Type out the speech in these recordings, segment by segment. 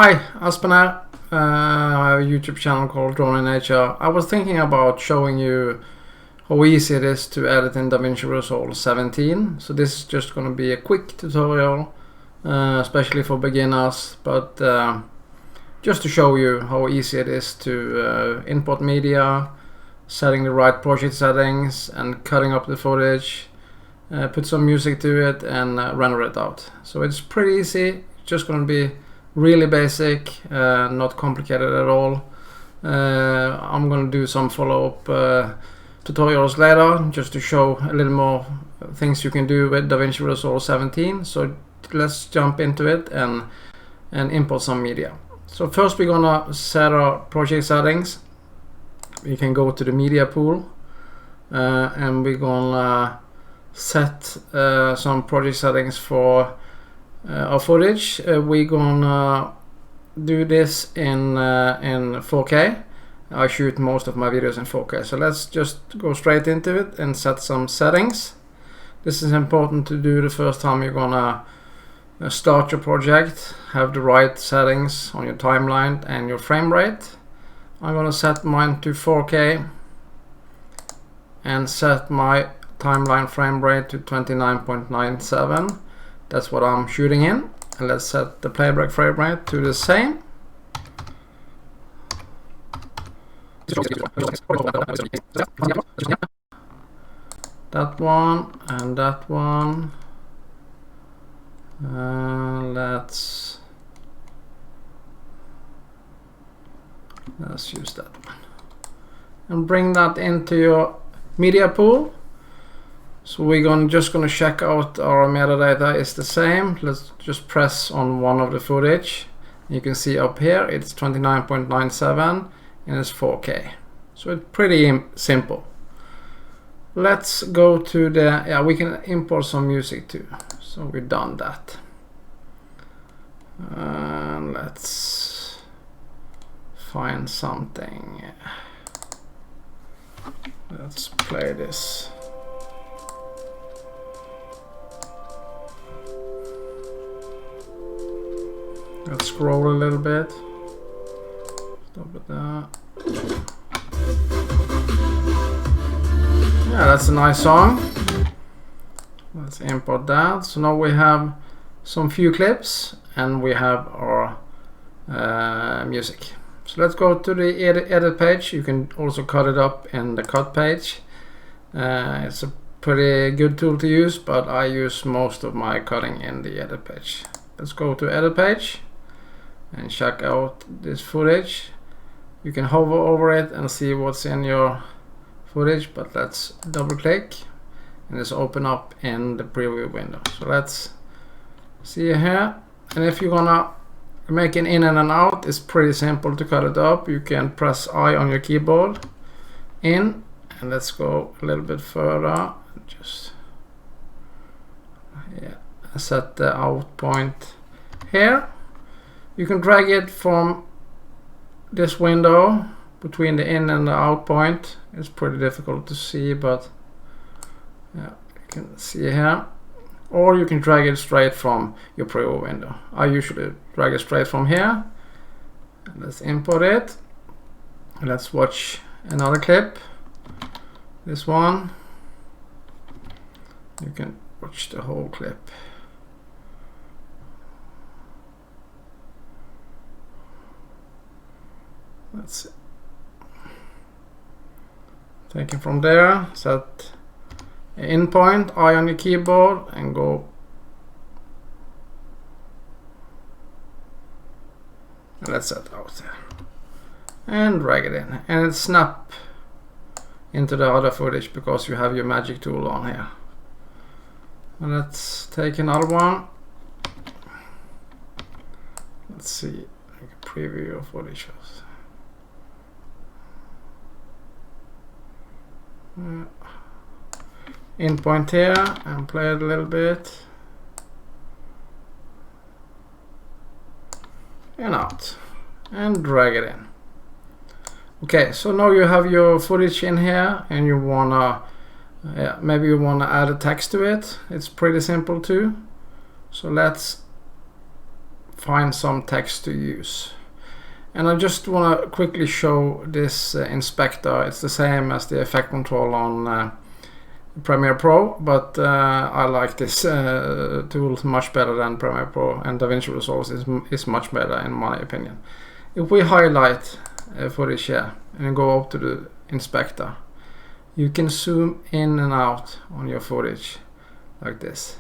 Hi, Aspen here. I have a YouTube channel called Drone in Nature. I was thinking about showing you how easy it is to edit in Davinci Resolve 17. So this is just going to be a quick tutorial, especially for beginners, but just to show you how easy it is to import media, setting the right project settings and cutting up the footage, put some music to it and render it out. So it's pretty easy, just going to be really basic, not complicated at all. I'm going to do some follow-up tutorials later just to show a little more things you can do with Davinci Resolve 17. So let's jump into it and import some media. So first we're gonna set our project settings. We can go to the media pool and we're gonna set some project settings for our footage. We're gonna do this in 4K. I shoot most of my videos in 4K, so let's just go straight into it and set some settings. This is important to do the first time you're gonna start your project. Have the right settings on your timeline and your frame rate. I'm gonna set mine to 4K and set my timeline frame rate to 29.97. That's what I'm shooting in. And let's set the playback frame rate to the same. That one and that one. Let's use that one. And bring that into your media pool. So we're just gonna check out our metadata is the same. Let's just press on one of the footage. You can see up here it's 29.97 and it's 4K. So it's pretty simple. Let's go to the, we can import some music too. So we've done that. Let's find something. Let's play this. Let's scroll a little bit. Stop it there. Yeah, that's a nice song. Let's import that. So now we have some few clips and we have our music. So let's go to the edit page. You can also cut it up in the cut page. It's a pretty good tool to use, but I use most of my cutting in the edit page. Let's go to edit page and check out this footage. You can hover over it and see what's in your footage, but let's double click and it's open up in the preview window. So let's see here, and if you're gonna make an in and an out, it's pretty simple to cut it up. You can press I on your keyboard, in, and let's go a little bit further, just set the out point here. You can drag it from this window between the in and the out point. It's pretty difficult to see, but yeah, you can see here. Or you can drag it straight from your preview window. I usually drag it straight from here. Let's import it. Let's watch another clip. This one. You can watch the whole clip. Let's see. Take it from there, set in point, I on your keyboard, and go. And let's set out there. And drag it in. And it snap into the other footage because you have your magic tool on here. And let's take another one. Let's see. Preview your footage first. In point here and play it a little bit and out and drag it in. Okay, so now you have your footage in here and you wanna maybe you wanna add a text to it. It's pretty simple too. So let's find some text to use. And I just want to quickly show this inspector. It's the same as the effect control on Premiere Pro, but I like this tool much better than Premiere Pro, and Davinci Resolve is much better in my opinion. If we highlight footage here and go up to the inspector, you can zoom in and out on your footage like this,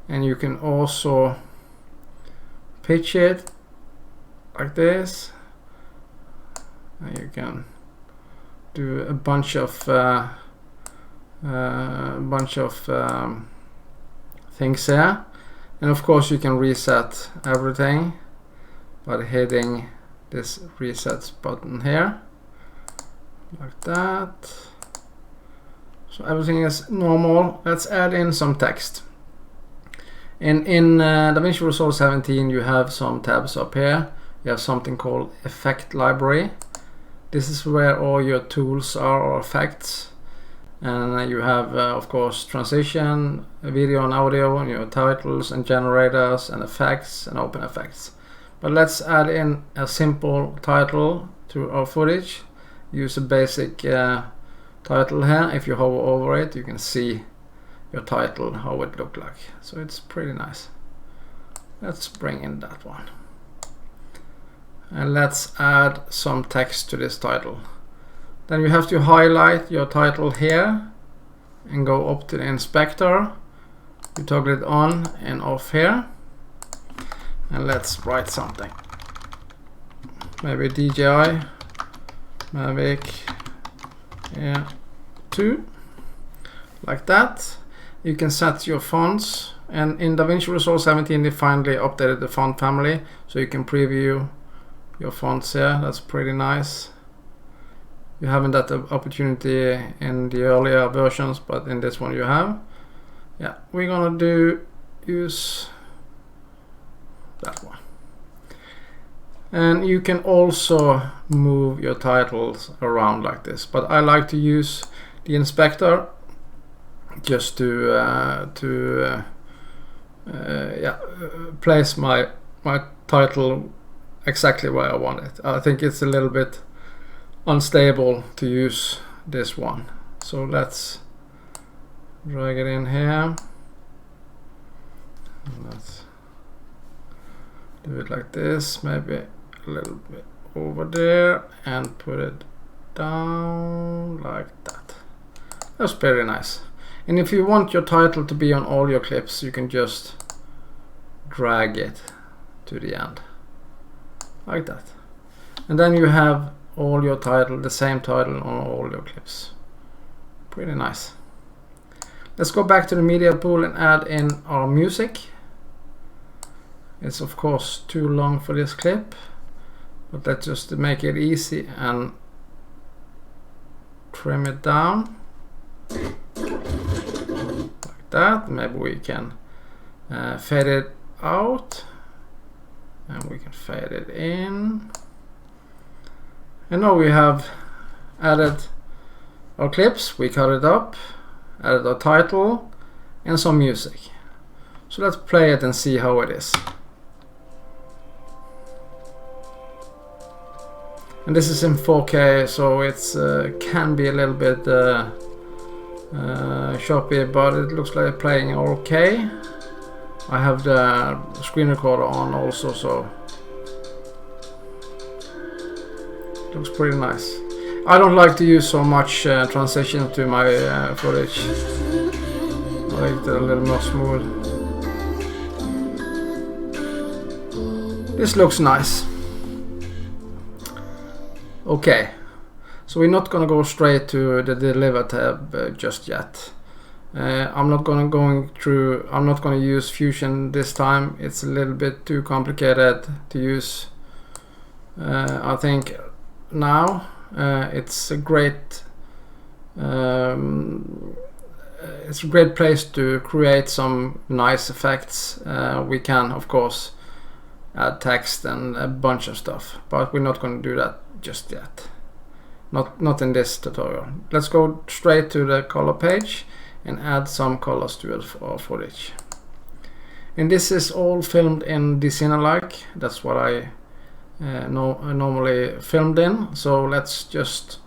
and you can also pitch it like this, and you can do a bunch of things here, and of course you can reset everything by hitting this reset button here like that. So everything is normal. Let's add in some text. In Davinci Resolve 17 you have some tabs up here. You have something called Effect Library. This is where all your tools are, or effects. And you have of course transition, video and audio, and your titles and generators and effects and open effects. But let's add in a simple title to our footage. Use a basic title here. If you hover over it, you can see your title, how it look like. So it's pretty nice. Let's bring in that one. And let's add some text to this title. Then you have to highlight your title here and go up to the inspector. You toggle it on and off here. And let's write something. Maybe DJI Mavic Air 2. Like that. You can set your fonts. And in Davinci Resolve 17 they finally updated the font family, so you can preview your fonts here. That's pretty nice. You haven't that opportunity in the earlier versions, but in this one you have. Yeah, we're gonna use that one. And you can also move your titles around like this, but I like to use the inspector just to place my title exactly where I want it. I think it's a little bit unstable to use this one, so let's drag it in here. Let's do it like this, maybe a little bit over there, and put it down like that. That's very nice. And if you want your title to be on all your clips, you can just drag it to the end like that, and then you have all your title, the same title on all your clips. Pretty nice. Let's go back to the media pool and add in our music. It's of course too long for this clip, but let's just make it easy and trim it down like that. Maybe we can fade it out, and we can fade it in. And now we have added our clips, we cut it up, added our title and some music. So let's play it and see how it is. And this is in 4K, so it's can be a little bit choppy, but it looks like playing okay. I have the screen recorder on also, so it looks pretty nice. I don't like to use so much transition to my footage. I like it a little more smooth. This looks nice. Okay, so we're not gonna go straight to the deliver tab just yet. I'm not gonna use Fusion this time. It's a little bit too complicated to use. I think now it's a great place to create some nice effects. We can of course add text and a bunch of stuff, but we're not going to do that just yet. Not in this tutorial. Let's go straight to the color page and add some colors to our footage. And this is all filmed in DCineLike. That's what I normally filmed in. So let's just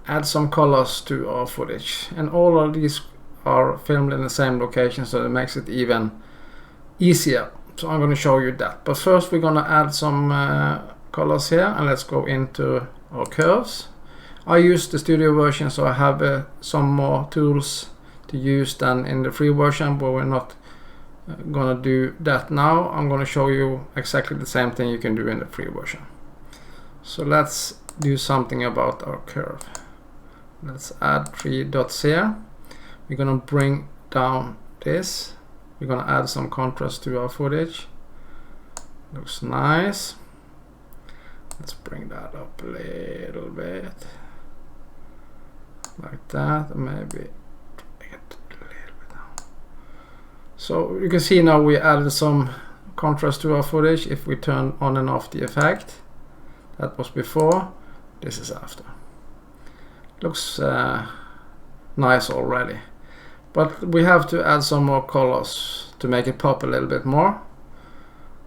add some colors to our footage. And all of these are filmed in the same location, so it makes it even easier. So I'm going to show you that. But first we're going to add some colors here, and let's go into our curves. I use the studio version, so I have some more tools to use than in the free version, but we're not gonna do that now. I'm gonna show you exactly the same thing you can do in the free version. So let's do something about our curve. Let's add 3 dots here. We're gonna bring down this. We're gonna add some contrast to our footage. Looks nice. Let's bring that up a little bit. Like that, maybe get a little bit down. So you can see now we added some contrast to our footage. If we turn on and off the effect, that was before, this is after. Looks nice already, but we have to add some more colors to make it pop a little bit more.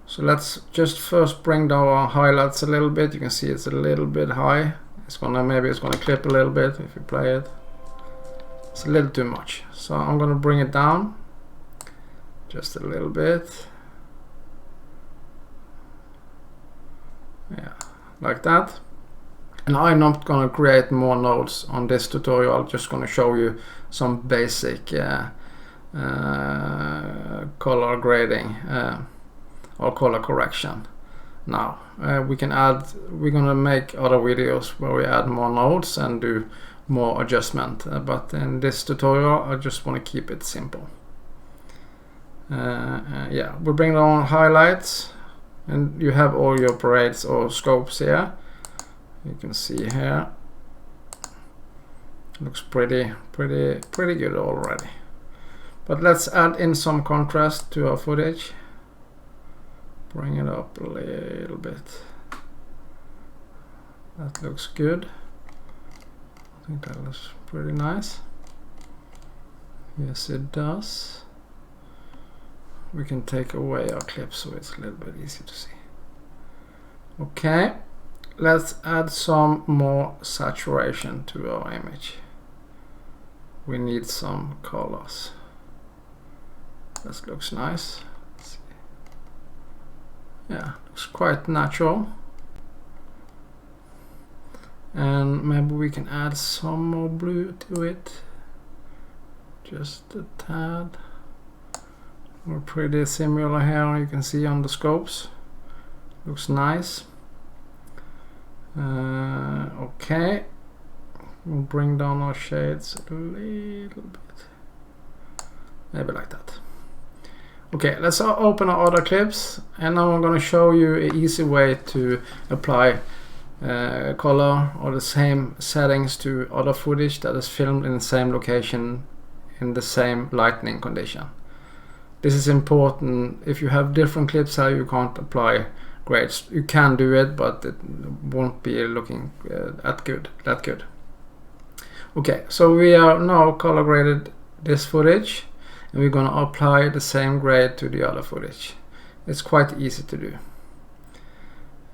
So let's just first bring down our highlights a little bit. You can see it's a little bit high. Maybe it's gonna clip a little bit if you play it. It's a little too much. So I'm gonna bring it down just a little bit. Yeah, like that. And I'm not gonna create more nodes on this tutorial. I'm just gonna show you some basic color grading or color correction. Now we're gonna make other videos where we add more nodes and do more adjustment, but in this tutorial I just want to keep it simple. Yeah, we bring down highlights, and you have all your parades or scopes here. You can see here, looks pretty good already. But let's add in some contrast to our footage. Bring it up a little bit. That looks good. I think that looks pretty nice. Yes, it does. We can take away our clip so it's a little bit easy to see. Okay, let's add some more saturation to our image. We need some colors. This looks nice. Yeah, looks quite natural. And maybe we can add some more blue to it. Just a tad. We're pretty similar here, you can see on the scopes. Looks nice. Okay. We'll bring down our shades a little bit. Maybe like that. Okay, let's open our other clips, and now I'm going to show you an easy way to apply color or the same settings to other footage that is filmed in the same location in the same lighting condition. This is important. If you have different clips how you can't apply grades. You can do it, but it won't be looking that good. Okay, so we are now color graded this footage, and we're going to apply the same grade to the other footage. It's quite easy to do.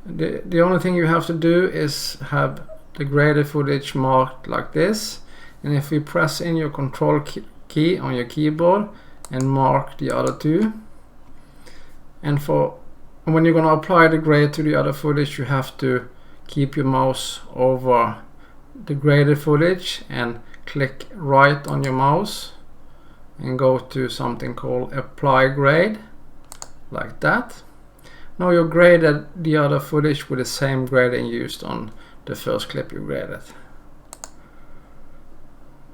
The only thing you have to do is have the graded footage marked like this, and if you press in your control key on your keyboard and mark the other two, and when you're going to apply the grade to the other footage, you have to keep your mouse over the graded footage and click right on your mouse and go to something called apply grade, like that. Now you graded the other footage with the same grading used on the first clip you graded.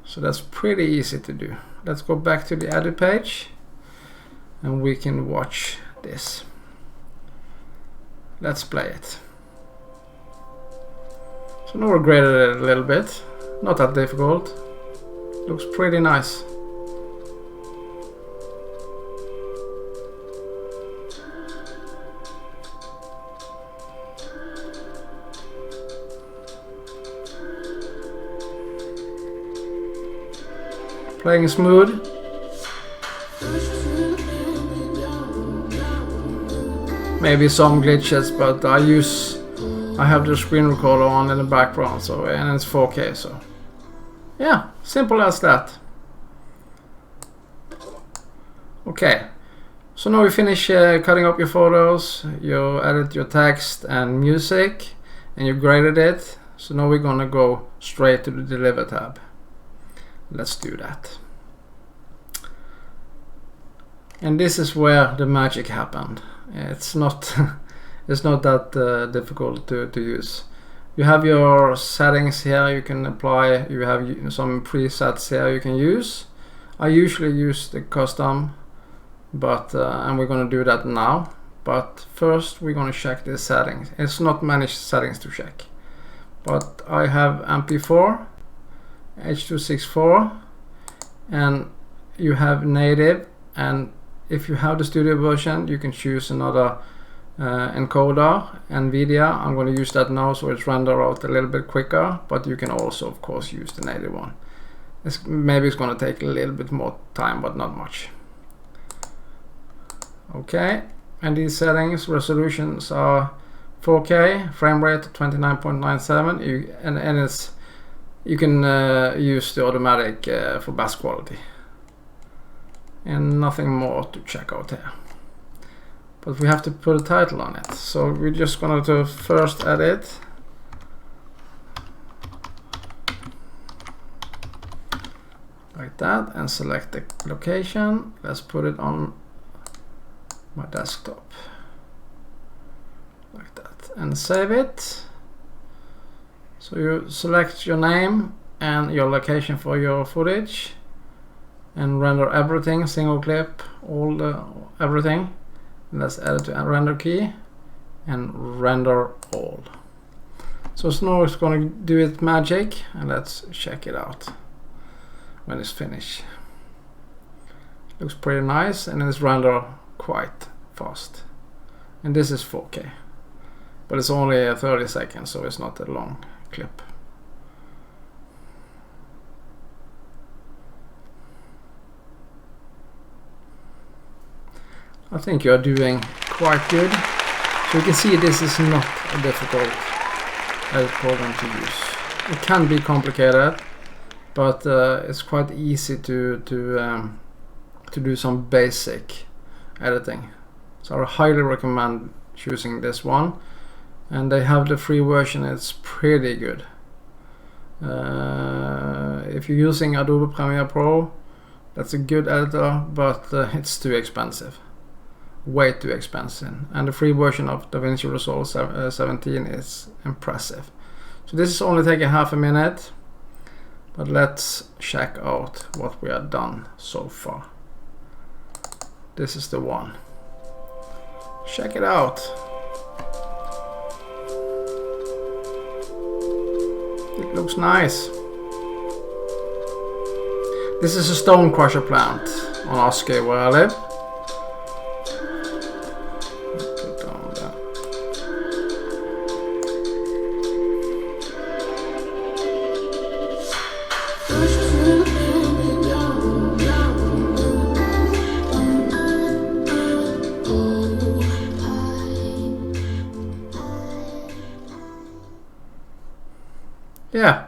So that's pretty easy to do. Let's go back to the edit page and we can watch this. Let's play it. So now we graded it a little bit. Not that difficult. Looks pretty nice. Playing smooth. maybe some glitches, but I have the screen recorder on in the background, so, and it's 4K, so yeah, simple as that. Okay, so now we finish cutting up your photos, you edit your text and music, and you graded it. So now we're gonna go straight to the Deliver tab. Let's do that. And this is where the magic happened. It's not it's not that difficult to use. You have your settings here you can apply. You have some presets here you can use. I usually use the custom, but and we're going to do that now. But first we're going to check the settings. It's not many settings to check, but I have MP4, H.264, and you have native. And if you have the studio version, you can choose another encoder, NVIDIA. I'm going to use that now, so it's render out a little bit quicker, but you can also of course use the native one. Maybe it's going to take a little bit more time, but not much. Okay, and these settings, resolutions are 4K, frame rate 29.97, you can use the automatic for best quality, and nothing more to check out here. But we have to put a title on it, so we're just going to first edit. Like that, and select the location. Let's put it on my desktop. Like that, and save it. So you select your name and your location for your footage, and render everything, single clip, everything. Let's add it to a render key and render all. So now it's going to do its magic, and let's check it out when it's finished. Looks pretty nice, and it's render quite fast. And this is 4K, but it's only 30 seconds, so it's not a long clip. I think you're doing quite good. So you can see this is not a difficult edit program to use. It can be complicated, but it's quite easy to do some basic editing. So I highly recommend choosing this one, and they have the free version. It's pretty good. If you're using Adobe Premiere Pro, that's a good editor, but it's too expensive. Way too expensive, and the free version of Davinci Resolve 17 is impressive. So this is only taking half a minute, but let's check out what we have done so far. This is the one. Check it out. It looks nice. This is a stone crusher plant on Askøy where I live. Yeah,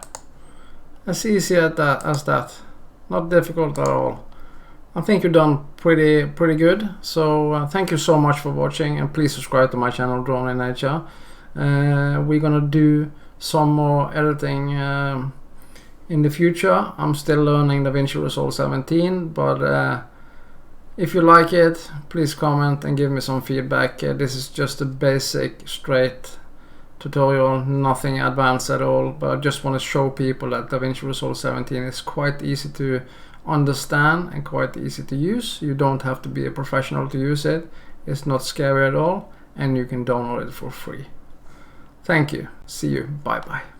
as easy as that. Not difficult at all. I think you've done pretty good. So thank you so much for watching, and please subscribe to my channel Drone in Nature. We're gonna do some more editing in the future. I'm still learning Davinci Resolve 17, but if you like it, please comment and give me some feedback. This is just a basic straight tutorial, nothing advanced at all, but I just want to show people that Davinci Resolve 17 is quite easy to understand and quite easy to use. You don't have to be a professional to use it. It's not scary at all, and you can download it for free. Thank you. See you. Bye bye.